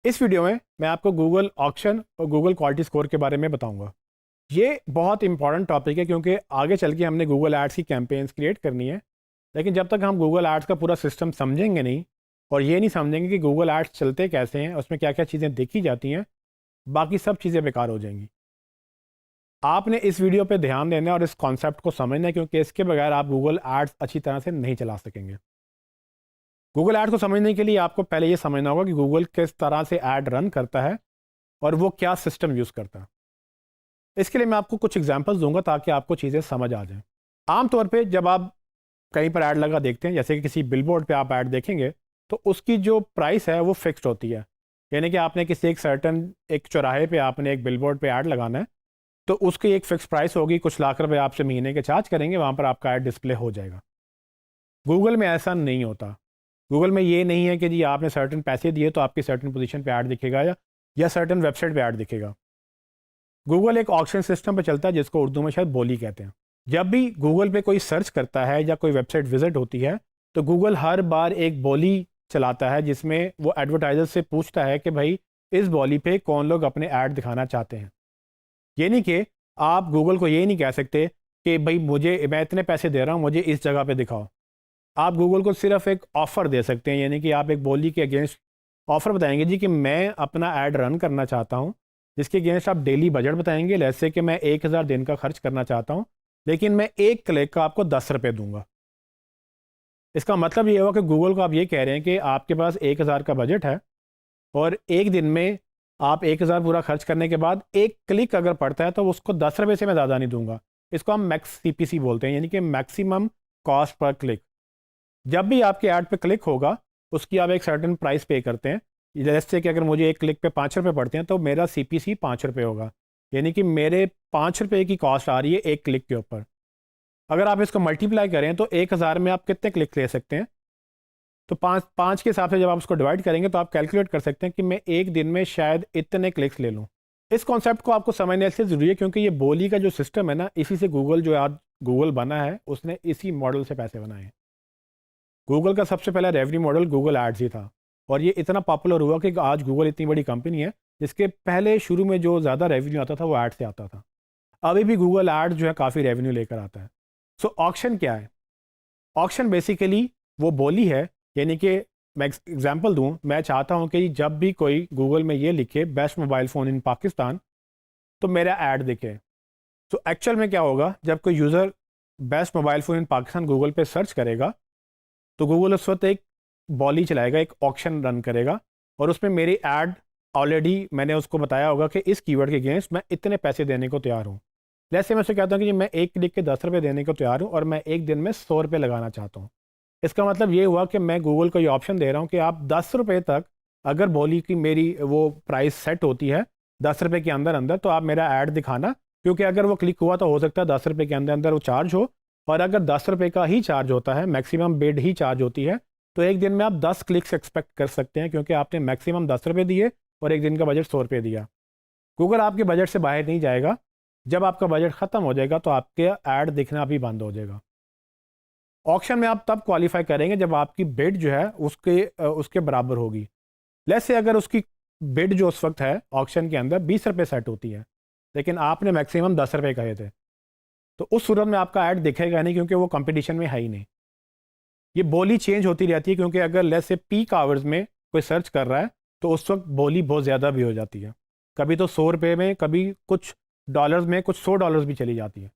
इस वीडियो में मैं आपको गूगल ऑक्शन और गूगल क्वालिटी स्कोर के बारे में बताऊंगा। ये बहुत इंपॉर्टेंट टॉपिक है क्योंकि आगे चल के हमने गूगल एड्स की कैंपेन्स क्रिएट करनी है। लेकिन जब तक हम गूगल एड्स का पूरा सिस्टम समझेंगे नहीं और ये नहीं समझेंगे कि गूगल एड्स चलते कैसे हैं, उसमें क्या क्या चीज़ें देखी जाती हैं, बाकी सब चीज़ें बेकार हो जाएंगी। आपने इस वीडियो पे ध्यान देना है और इस कॉन्सेप्ट को समझना है, क्योंकि इसके बगैर आप गूगल एड्स अच्छी तरह से नहीं चला सकेंगे। गूगल ऐड को समझने के लिए आपको पहले ये समझना होगा कि गूगल किस तरह से ऐड रन करता है और वो क्या सिस्टम यूज़ करता है। इसके लिए मैं आपको कुछ एग्जांपल्स दूंगा ताकि आपको चीज़ें समझ आ जाएं। आमतौर पे जब आप कहीं पर ऐड लगा देखते हैं, जैसे कि किसी बिलबोर्ड पे आप ऐड देखेंगे, तो उसकी जो प्राइस है वो फिक्स्ड होती है। यानी कि आपने किसी एक चौराहे पे आपने एक बिलबोर्ड पे ऐड लगाना है, तो उसकी एक फिक्स प्राइस होगी, कुछ लाख रुपए आपसे महीने के चार्ज करेंगे, वहाँ पर आपका ऐड डिस्प्ले हो जाएगा। गूगल में ऐसा नहीं होता। गूगल में ये नहीं है कि जी आपने सर्टन पैसे दिए तो आपकी सर्टन पोजीशन पे ऐड दिखेगा या सर्टन वेबसाइट पे ऐड दिखेगा। गूगल एक ऑक्शन सिस्टम पे चलता है जिसको उर्दू में शायद बोली कहते हैं। जब भी गूगल पे कोई सर्च करता है या कोई वेबसाइट विजिट होती है, तो गूगल हर बार एक बोली चलाता है जिसमें वो एडवर्टाइजर से पूछता है कि भाई इस बोली पे कौन लोग अपने ऐड दिखाना चाहते हैं। ये नहीं कि आप गूगल को ये नहीं कह सकते कि भाई मैं इतने पैसे दे रहा हूँ, मुझे इस जगह पे दिखाओ। आप गूगल को सिर्फ एक ऑफ़र दे सकते हैं, यानी कि आप एक बोली के अगेंस्ट ऑफ़र बताएंगे जी कि मैं अपना ऐड रन करना चाहता हूँ, जिसके अगेंस्ट आप डेली बजट बताएंगे। जैसे कि मैं 1000 दिन का खर्च करना चाहता हूँ, लेकिन मैं एक क्लिक का आपको 10 रुपये दूंगा। इसका मतलब ये हुआ कि गूगल को आप ये कह रहे हैं कि आपके पास 1000 का बजट है और एक दिन में आप 1000 पूरा खर्च करने के बाद एक क्लिक अगर पड़ता है तो उसको 10 रुपये से मैं ज़्यादा नहीं दूंगा। इसको हम मैक्स CPC बोलते हैं, यानी कि मैक्सिमम कॉस्ट पर क्लिक। जब भी आपके ऐड पे क्लिक होगा, उसकी आप एक सर्टेन प्राइस पे करते हैं। जैसे कि अगर मुझे एक क्लिक पे 5 रुपये पड़ते हैं तो मेरा CPC 5 रुपये होगा, यानी कि मेरे 5 रुपये की कॉस्ट आ रही है एक क्लिक के ऊपर। अगर आप इसको मल्टीप्लाई करें तो 1000 में आप कितने क्लिक ले सकते हैं, तो पाँच पाँच के हिसाब से जब आप उसको डिवाइड करेंगे तो आप कैलकुलेट कर सकते हैं कि मैं एक दिन में शायद इतने क्लिक्स ले लूँ। इस कॉन्सेप्ट को आपको समझने इसलिए ज़रूरी है क्योंकि ये बोली का जो सिस्टम है ना, इसी से गूगल जो आज गूगल बना है, उसने इसी मॉडल से पैसे बनाए हैं। गूगल का सबसे पहला रेवेन्यू मॉडल गूगल एड्स ही था और ये इतना पॉपुलर हुआ कि आज गूगल इतनी बड़ी कंपनी है जिसके पहले शुरू में जो ज़्यादा रेवेन्यू आता था वो एड से आता था। अभी भी गूगल एड्स जो है काफ़ी रेवेन्यू लेकर आता है। सो ऑक्शन क्या है? ऑक्शन बेसिकली वो बोली है, यानी कि मैं एग्जांपल दूं, मैं चाहता हूं कि जब भी कोई गूगल में ये लिखे best mobile phone in Pakistan तो मेरा ऐड दिखे। तो एक्चुअल में क्या होगा, जब कोई user best mobile phone in Pakistan Google पे सर्च करेगा तो गूगल उस वक्त एक बॉली चलाएगा, एक ऑक्शन रन करेगा और उसमें मेरी ऐड ऑलरेडी मैंने उसको बताया होगा कि इस कीवर्ड के अगेंस्ट मैं इतने पैसे देने को तैयार हूँ। जैसे मैं उससे कहता हूँ कि मैं एक क्लिक के 10 रुपये देने को तैयार हूँ और मैं एक दिन में 100 रुपये लगाना चाहता हूँ। इसका मतलब ये हुआ कि मैं गूगल को ये ऑप्शन दे रहा हूँ कि आप 10 रुपये तक, अगर बोली की मेरी वो प्राइस सेट होती है 10 रुपये के अंदर अंदर, तो आप मेरा ऐड दिखाना, क्योंकि अगर वो क्लिक हुआ तो हो सकता है 10 रुपये के अंदर अंदर वो चार्ज हो, और अगर 10 रुपये का ही चार्ज होता है, मैक्सिमम बिड ही चार्ज होती है, तो एक दिन में आप 10 क्लिक्स एक्सपेक्ट कर सकते हैं, क्योंकि आपने मैक्सिमम 10 रुपये दिए और एक दिन का बजट 100 रुपये दिया। गूगल आपके बजट से बाहर नहीं जाएगा। जब आपका बजट ख़त्म हो जाएगा तो आपके ऐड दिखना भी बंद हो जाएगा। ऑक्शन में आप तब क्वालिफाई करेंगे जब आपकी बिड जो है उसके बराबर होगी। लेट्स से अगर उसकी बिड जो उस वक्त है ऑक्शन के अंदर 20 रुपये सेट होती है, लेकिन आपने मैक्सिमम 10 रुपये कहे थे, तो उस सूरत में आपका ऐड दिखेगा नहीं, क्योंकि वो कंपटीशन में है ही नहीं। ये बोली चेंज होती रहती है, क्योंकि अगर लेट्स से पीक आवर्स में कोई सर्च कर रहा है तो उस वक्त बोली बहुत ज़्यादा भी हो जाती है। कभी तो 100 रुपये में, कभी कुछ डॉलर्स में, कुछ 100 डॉलर्स भी चली जाती है।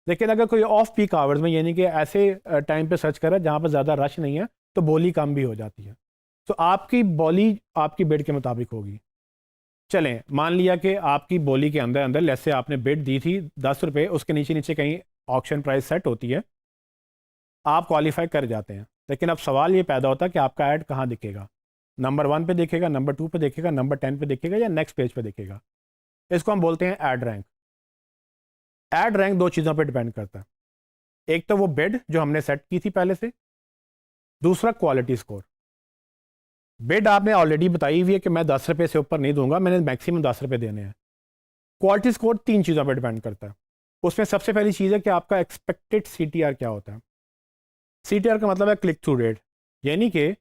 लेकिन अगर कोई ऑफ पीक आवर्स में, यानी कि ऐसे टाइम पे सर्च कर रहा है जहाँ पर ज़्यादा रश नहीं है, तो बोली कम भी हो जाती है। तो आपकी बोली आपकी बिड के मुताबिक होगी। चलें, मान लिया कि आपकी बोली के अंदर अंदर लेट्स से आपने बिड दी थी 10 रुपये, उसके नीचे नीचे कहीं ऑक्शन प्राइस सेट होती है, आप क्वालिफाई कर जाते हैं। लेकिन अब सवाल ये पैदा होता है कि आपका ऐड कहाँ दिखेगा। नंबर 1 पे दिखेगा, नंबर 2 पे दिखेगा, नंबर 10 पे दिखेगा, या नेक्स्ट पेज पे दिखेगा। इसको हम बोलते हैं ऐड रैंक। ऐड रैंक दो चीज़ों पे डिपेंड करता है। एक तो वो बिड जो हमने सेट की थी पहले से, दूसरा क्वालिटी स्कोर। बिड आपने ऑलरेडी बताई हुई है कि मैं 10 रुपये से ऊपर नहीं दूंगा, मैंने मैक्सिमम 10 रुपये देने हैं। क्वालिटी स्कोर 3 चीज़ों पर डिपेंड करता है। उसमें सबसे पहली चीज़ है कि आपका एक्सपेक्टेड CTR क्या होता है। CTR का मतलब है क्लिक थ्रू रेट, यानी कि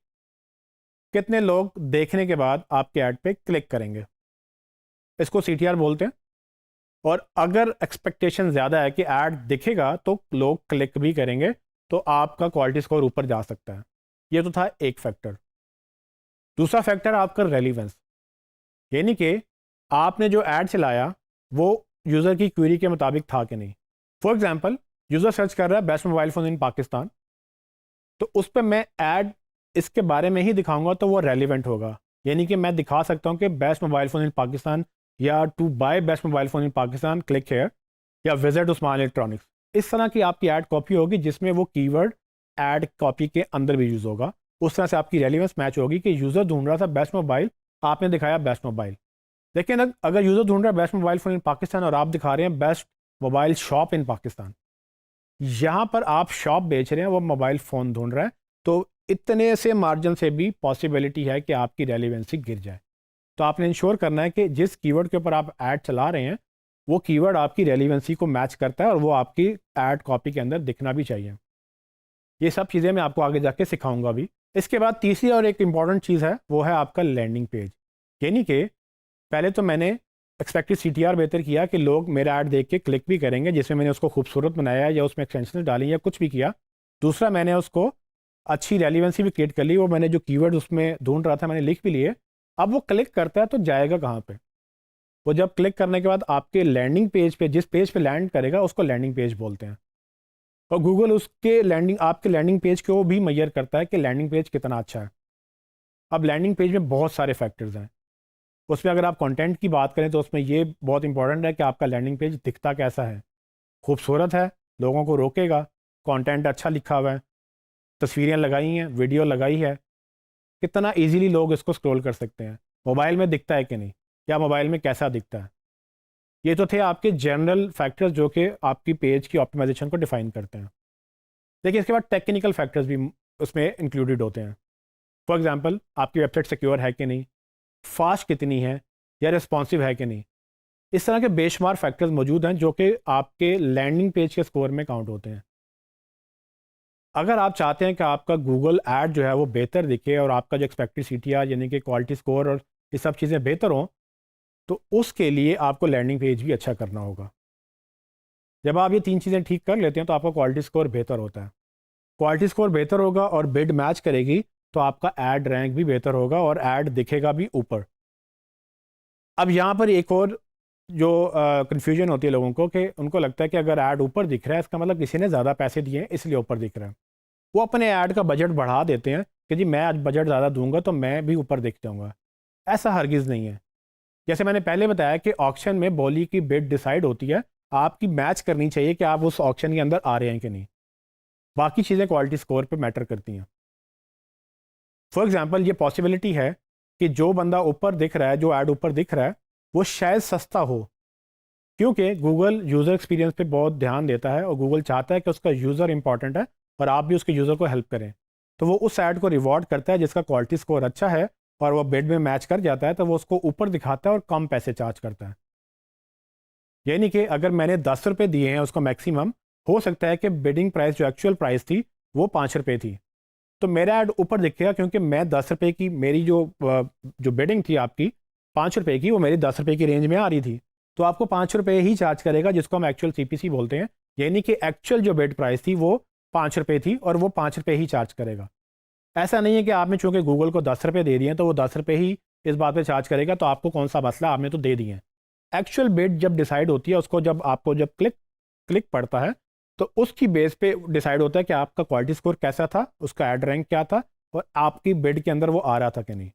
कितने लोग देखने के बाद आपके ऐड पे क्लिक करेंगे, इसको CTR बोलते हैं। और अगर एक्सपेक्टेशन ज़्यादा है कि ऐड दिखेगा तो लोग क्लिक भी करेंगे, तो आपका क्वालिटी स्कोर ऊपर जा सकता है। ये तो था एक फैक्टर। दूसरा फैक्टर आपका रेलिवेंस, यानी कि आपने जो ऐड चलाया वो यूज़र की क्वेरी के मुताबिक था कि नहीं। फॉर एग्जांपल, यूज़र सर्च कर रहा है best mobile phone in Pakistan, तो उस पर मैं ऐड इसके बारे में ही दिखाऊंगा तो वो रेलिवेंट होगा। यानी कि मैं दिखा सकता हूँ कि best mobile phone in Pakistan, या to buy best mobile phone in Pakistan, click here, या विजिट उस्मान इलेक्ट्रॉनिक्स। इस तरह की आपकी ऐड कॉपी होगी जिसमें वो कीवर्ड ऐड कॉपी के अंदर भी यूज़ होगा। उस तरह से आपकी रेलिवेंस मैच होगी कि यूज़र ढूंढ रहा था बेस्ट मोबाइल, आपने दिखाया बेस्ट मोबाइल। लेकिन अगर यूज़र ढूंढ रहा है best mobile phone in Pakistan और आप दिखा रहे हैं best mobile shop in Pakistan, यहाँ पर आप शॉप बेच रहे हैं, वो मोबाइल फ़ोन ढूंढ रहा है, तो इतने से मार्जिन से भी पॉसिबिलिटी है कि आपकी रेलिवेंसी गिर जाए। तो आपने इंश्योर करना है कि जिस कीवर्ड के ऊपर आप ऐड चला रहे हैं वो कीवर्ड आपकी रेलिवेंसी को मैच करता है और वो आपकी ऐड कॉपी के अंदर दिखना भी चाहिए। ये सब चीज़ें मैं आपको आगे जाके सिखाऊंगा भी। इसके बाद तीसरी और एक इम्पॉर्टेंट चीज़ है, वो है आपका लैंडिंग पेज। यानी कि पहले तो मैंने एक्सपेक्टेड CTR बेहतर किया कि लोग मेरा ऐड देख के क्लिक भी करेंगे, जिसमें मैंने उसको खूबसूरत बनाया या उसमें एक्सटेंशन डाली या कुछ भी किया। दूसरा, मैंने उसको अच्छी रेलिवेंसी भी क्रिएट कर ली, वो मैंने जो कीवर्ड उसमें ढूंढ रहा था मैंने लिख भी लिए। अब वो क्लिक करता है तो जाएगा कहाँ पे? वो जब क्लिक करने के बाद आपके लैंडिंग पेज पे, जिस पेज पे लैंड करेगा उसको लैंडिंग पेज बोलते हैं। और गूगल उसके लैंडिंग, आपके लैंडिंग पेज को भी मेजर करता है कि लैंडिंग पेज कितना अच्छा है। अब लैंडिंग पेज में बहुत सारे फैक्टर्स हैं। उसमें अगर आप कंटेंट की बात करें तो उसमें ये बहुत इंपॉर्टेंट है कि आपका लैंडिंग पेज दिखता कैसा है। खूबसूरत है, लोगों को रोकेगा, कंटेंट अच्छा लिखा हुआ है, तस्वीरें लगाई हैं, वीडियो लगाई है, कितना इजीली लोग इसको स्क्रॉल कर सकते हैं, मोबाइल में दिखता है कि नहीं, या मोबाइल में कैसा दिखता है। ये तो थे आपके जनरल फैक्टर्स जो कि आपकी पेज की ऑप्टिमाइजेशन को डिफाइन करते हैं। देखिए, इसके बाद टेक्निकल फैक्टर्स भी उसमें इंक्लूडेड होते हैं। फॉर एग्जांपल, आपकी वेबसाइट सिक्योर है कि नहीं, फास्ट कितनी है, या रिस्पॉन्सिव है कि नहीं। इस तरह के बेशुमार फैक्टर्स मौजूद हैं जो कि आपके लैंडिंग पेज के स्कोर में काउंट होते हैं। अगर आप चाहते हैं कि आपका गूगल ऐड जो है वो बेहतर दिखे और आपका जो एक्सपेक्टेड CTR यानी कि क्वालिटी स्कोर और ये सब चीज़ें बेहतर हों, तो उसके लिए आपको लैंडिंग पेज भी अच्छा करना होगा। जब आप ये तीन चीज़ें ठीक कर लेते हैं तो आपका क्वालिटी स्कोर बेहतर होता है। क्वालिटी स्कोर बेहतर होगा और बिड मैच करेगी तो आपका ऐड रैंक भी बेहतर होगा और ऐड दिखेगा भी ऊपर। अब यहाँ पर एक और जो कन्फ्यूजन होती है लोगों को, कि उनको लगता है कि अगर ऐड ऊपर दिख रहा है इसका मतलब किसी ने ज़्यादा पैसे दिए हैं इसलिए ऊपर दिख रहा है। वो अपने ऐड का बजट बढ़ा देते हैं कि जी मैं आज बजट ज़्यादा दूंगा तो मैं भी ऊपर दिख जाऊँगा। ऐसा हरगिज़ नहीं है। जैसे मैंने पहले बताया कि ऑक्शन में बोली की बिड डिसाइड होती है, आपकी मैच करनी चाहिए कि आप उस ऑक्शन के अंदर आ रहे हैं कि नहीं। बाकी चीज़ें क्वालिटी स्कोर पे मैटर करती हैं। फॉर एग्जांपल, ये पॉसिबिलिटी है कि जो बंदा ऊपर दिख रहा है, जो ऐड ऊपर दिख रहा है, वो शायद सस्ता हो, क्योंकि गूगल यूज़र एक्सपीरियंस पे बहुत ध्यान देता है और गूगल चाहता है कि उसका यूज़र इंपॉर्टेंट है और आप भी उसके यूज़र को हेल्प करें। तो वो उस ऐड को रिवॉर्ड करता है जिसका क्वालिटी स्कोर अच्छा है और वो बिड में मैच कर जाता है, तो वो उसको ऊपर दिखाता है और कम पैसे चार्ज करता है। यानी कि अगर मैंने 10 रुपये दिए हैं उसको मैक्सिमम, हो सकता है कि बिडिंग प्राइस जो एक्चुअल प्राइस थी वो 5 रुपये थी, तो मेरा ऐड ऊपर दिखेगा क्योंकि मैं 10 रुपये की, मेरी जो बिडिंग थी आपकी 5 रुपये की, वो मेरी 10 रुपये की रेंज में आ रही थी। तो आपको 5 रुपये ही चार्ज करेगा, जिसको हम एक्चुअल CPC बोलते हैं। यानी कि एक्चुअल जो बिड प्राइस थी वो 5 रुपये थी और वो 5 रुपये ही चार्ज करेगा। ऐसा नहीं है कि आपने चूंकि गूगल को 10 रुपये दे दिए हैं तो वो 10 रुपये ही इस बात पे चार्ज करेगा, तो आपको कौन सा मसला, आपने तो दे दिए हैं। एक्चुअल बिड जब डिसाइड होती है उसको, जब आपको जब क्लिक पड़ता है तो उसकी बेस पे डिसाइड होता है कि आपका क्वालिटी स्कोर कैसा था, उसका ऐड रैंक क्या था और आपकी बिड के अंदर वो आ रहा था कि नहीं।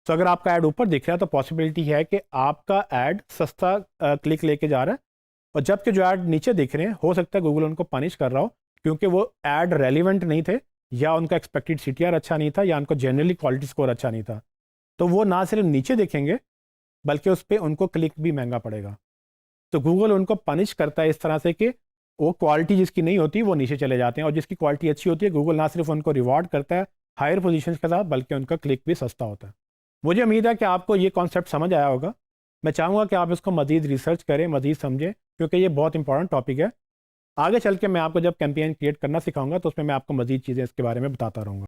तो अगर आपका ऐड ऊपर दिख रहा है तो पॉसिबिलिटी है कि आपका ऐड सस्ता क्लिक लेके जा रहा है, और जबकि जो ऐड नीचे दिख रहे हैं हो सकता है गूगल उनको पनिश कर रहा हो क्योंकि वो ऐड रेलिवेंट नहीं थे, या उनका एक्सपेक्टेड CTR अच्छा नहीं था, या उनको जनरली क्वालिटी स्कोर अच्छा नहीं था। तो वो ना सिर्फ नीचे दिखेंगे बल्कि उस पर उनको क्लिक भी महंगा पड़ेगा। तो गूगल उनको पनिश करता है इस तरह से कि वो क्वालिटी जिसकी नहीं होती वो नीचे चले जाते हैं, और जिसकी क्वालिटी अच्छी होती है गूगल ना सिर्फ उनको रिवॉर्ड करता है हायर पोजीशन के साथ, बल्कि उनका क्लिक भी सस्ता होता है। मुझे उम्मीद है कि आपको ये कॉन्सेप्ट समझ आया होगा। मैं चाहूँगा कि आप इसको मज़ीद रिसर्च करें, मज़ीद समझें, क्योंकि ये बहुत इंपॉर्टेंट टॉपिक है। आगे चल के मैं आपको जब कैंपेन क्रिएट करना सिखाऊंगा तो उसमें मैं आपको मज़ीद चीज़ें इसके बारे में बताता रहूँगा।